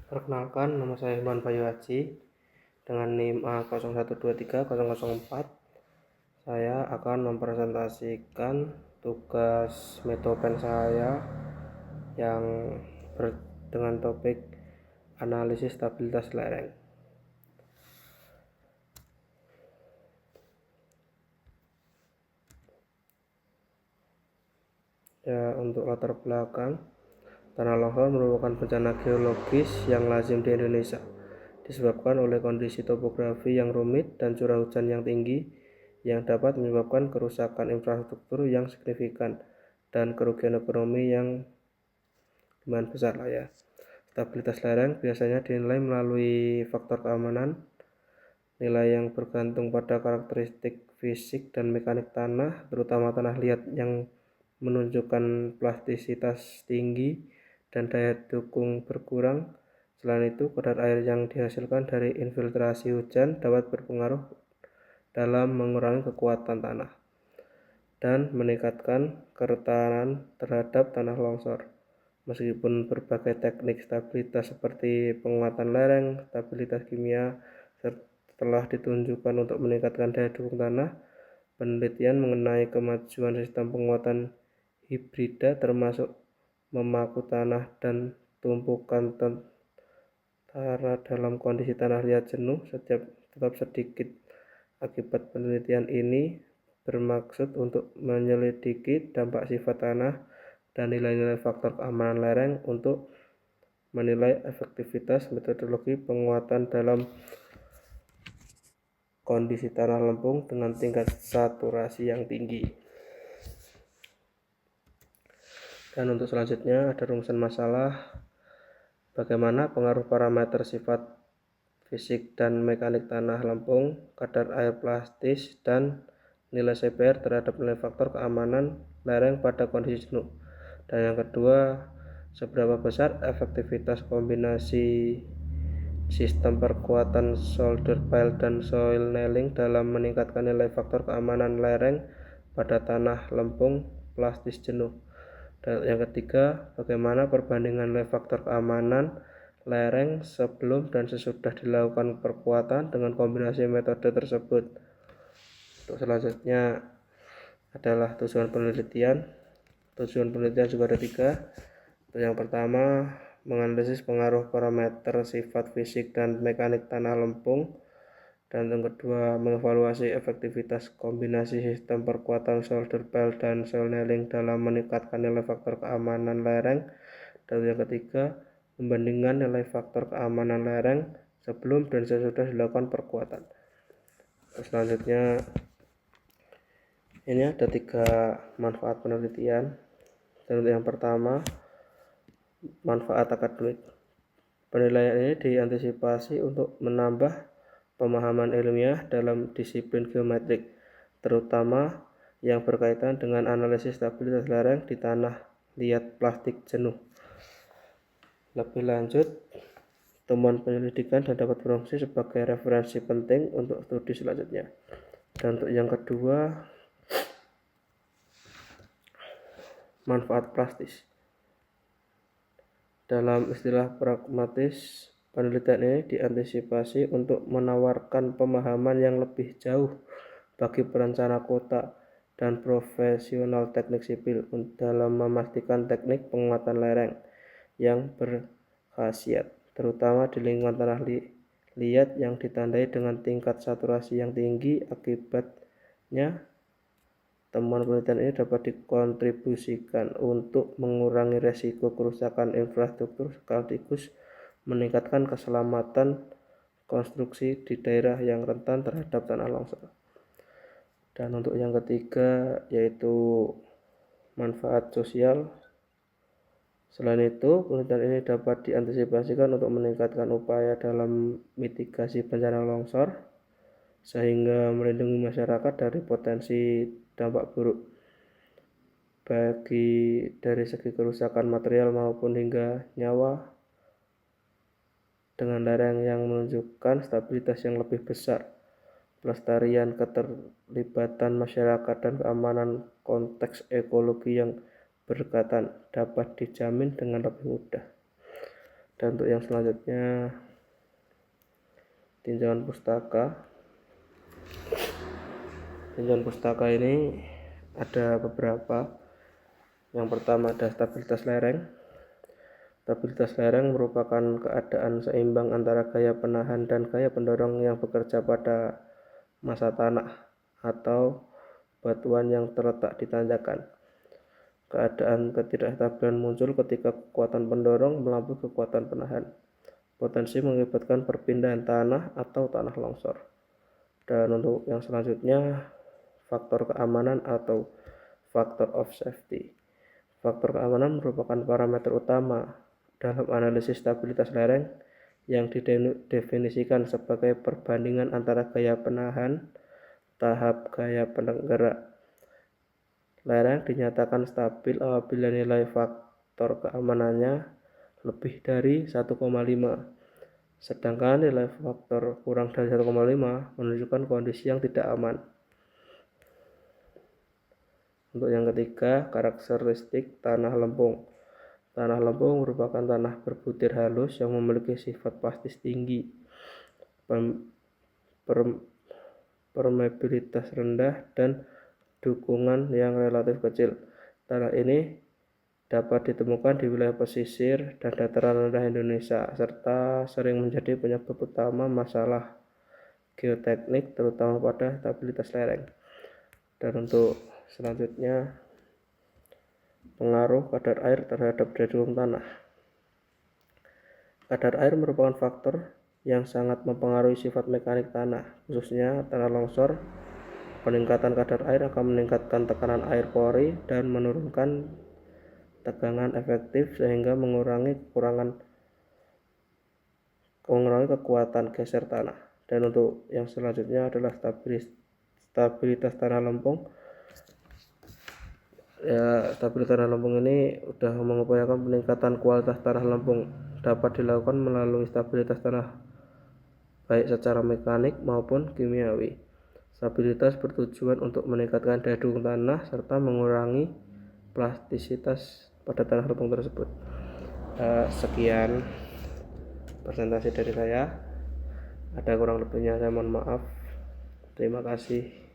Perkenalkan, nama saya Iman Bayu Haji dengan NIM A01230004. Saya akan mempresentasikan tugas metopen saya yang dengan topik analisis stabilitas lereng. Ya, untuk latar belakang, tanah longsor merupakan bencana geologis yang lazim di Indonesia, disebabkan oleh kondisi topografi yang rumit dan curah hujan yang tinggi yang dapat menyebabkan kerusakan infrastruktur yang signifikan dan kerugian ekonomi yang lumayan besar lah ya. Stabilitas lereng biasanya dinilai melalui faktor keamanan, nilai yang bergantung pada karakteristik fisik dan mekanik tanah, terutama tanah liat yang menunjukkan plastisitas tinggi dan daya dukung berkurang. Selain itu, kadar air yang dihasilkan dari infiltrasi hujan dapat berpengaruh dalam mengurangi kekuatan tanah dan meningkatkan kerentanan terhadap tanah longsor. Meskipun berbagai teknik stabilitas seperti penguatan lereng, stabilitas kimia telah ditunjukkan untuk meningkatkan daya dukung tanah, penelitian mengenai kemajuan sistem penguatan hibrida termasuk memaku tanah dan tumpukan tanah dalam kondisi tanah liat jenuh tetap sedikit. Akibat penelitian ini bermaksud untuk menyelidiki dampak sifat tanah dan nilai-nilai faktor keamanan lereng untuk menilai efektivitas metodologi penguatan dalam kondisi tanah lempung dengan tingkat saturasi yang tinggi. Dan untuk selanjutnya ada rumusan masalah bagaimana pengaruh parameter sifat fisik dan mekanik tanah lempung, kadar air plastis, dan nilai CPR terhadap nilai faktor keamanan lereng pada kondisi jenuh. Dan yang kedua, seberapa besar efektivitas kombinasi sistem perkuatan shoulder pile dan soil nailing dalam meningkatkan nilai faktor keamanan lereng pada tanah lempung plastis jenuh. Dan yang ketiga, bagaimana perbandingan nilai faktor keamanan lereng sebelum dan sesudah dilakukan perkuatan dengan kombinasi metode tersebut. Untuk selanjutnya adalah tujuan penelitian. Tujuan penelitian juga ada 3. Untuk yang pertama, menganalisis pengaruh parameter sifat fisik dan mekanik tanah lempung. Dan yang kedua, mengevaluasi efektivitas kombinasi sistem perkuatan shoulder pile dan soil nailing dalam meningkatkan nilai faktor keamanan lereng. Dan yang ketiga, membandingkan nilai faktor keamanan lereng sebelum dan sesudah dilakukan perkuatan. Selanjutnya, ini ada 3 manfaat penelitian. Dan yang pertama, manfaat akademik. Penilaian ini diantisipasi untuk menambah pemahaman ilmiah dalam disiplin geometrik, terutama yang berkaitan dengan analisis stabilitas lereng di tanah liat plastik jenuh. Lebih lanjut, temuan penyelidikan dan dapat berfungsi sebagai referensi penting untuk studi selanjutnya. Dan untuk yang kedua, manfaat plastis. Dalam istilah pragmatis, penelitian ini diantisipasi untuk menawarkan pemahaman yang lebih jauh bagi perencana kota dan profesional teknik sipil dalam memastikan teknik penguatan lereng yang berkhasiat, terutama di lingkungan tanah liat yang ditandai dengan tingkat saturasi yang tinggi. Akibatnya, temuan penelitian ini dapat dikontribusikan untuk mengurangi resiko kerusakan infrastruktur sekaligus meningkatkan keselamatan konstruksi di daerah yang rentan terhadap tanah longsor. Dan untuk yang ketiga yaitu manfaat sosial. Selain itu, penelitian ini dapat diantisipasikan untuk meningkatkan upaya dalam mitigasi bencana longsor sehingga melindungi masyarakat dari potensi dampak buruk dari segi kerusakan material maupun hingga nyawa dengan lereng yang menunjukkan stabilitas yang lebih besar. Pelestarian, keterlibatan masyarakat, dan keamanan konteks ekologi yang berkaitan dapat dijamin dengan lebih mudah. Dan untuk yang selanjutnya tinjauan pustaka. Tinjauan pustaka ini ada beberapa. Yang pertama ada stabilitas lereng. Stabilitas lereng merupakan keadaan seimbang antara gaya penahan dan gaya pendorong yang bekerja pada massa tanah atau batuan yang terletak di tanjakan. Keadaan ketidakstabilan muncul ketika kekuatan pendorong melampaui kekuatan penahan. Potensi mengakibatkan perpindahan tanah atau tanah longsor. Dan untuk yang selanjutnya, faktor keamanan atau factor of safety. Faktor keamanan merupakan parameter utama dalam analisis stabilitas lereng yang didefinisikan sebagai perbandingan antara gaya penahan tahap gaya penggerak. Lereng dinyatakan stabil apabila nilai faktor keamanannya lebih dari 1,5, sedangkan nilai faktor kurang dari 1,5 menunjukkan kondisi yang tidak aman. Untuk yang ketiga, karakteristik tanah lempung. Tanah lempung merupakan tanah berbutir halus yang memiliki sifat plastis tinggi, permeabilitas rendah, dan dukungan yang relatif kecil. Tanah ini dapat ditemukan di wilayah pesisir dan dataran rendah Indonesia, serta sering menjadi penyebab utama masalah geoteknik, terutama pada stabilitas lereng. Dan untuk selanjutnya, pengaruh kadar air terhadap daya dukung tanah. Kadar air merupakan faktor yang sangat mempengaruhi sifat mekanik tanah, khususnya tanah longsor. Peningkatan kadar air akan meningkatkan tekanan air pori dan menurunkan tegangan efektif sehingga mengurangi kekuatan geser tanah. Dan untuk yang selanjutnya adalah stabilitas tanah lempung. Stabilitas tanah lempung ini sudah mengupayakan peningkatan kualitas tanah lempung. Dapat dilakukan melalui stabilitas tanah baik secara mekanik maupun kimiawi. Stabilitas bertujuan untuk meningkatkan daya dukung tanah serta mengurangi plastisitas pada tanah lempung tersebut. Sekian presentasi dari saya. Ada kurang lebihnya saya mohon maaf. Terima kasih.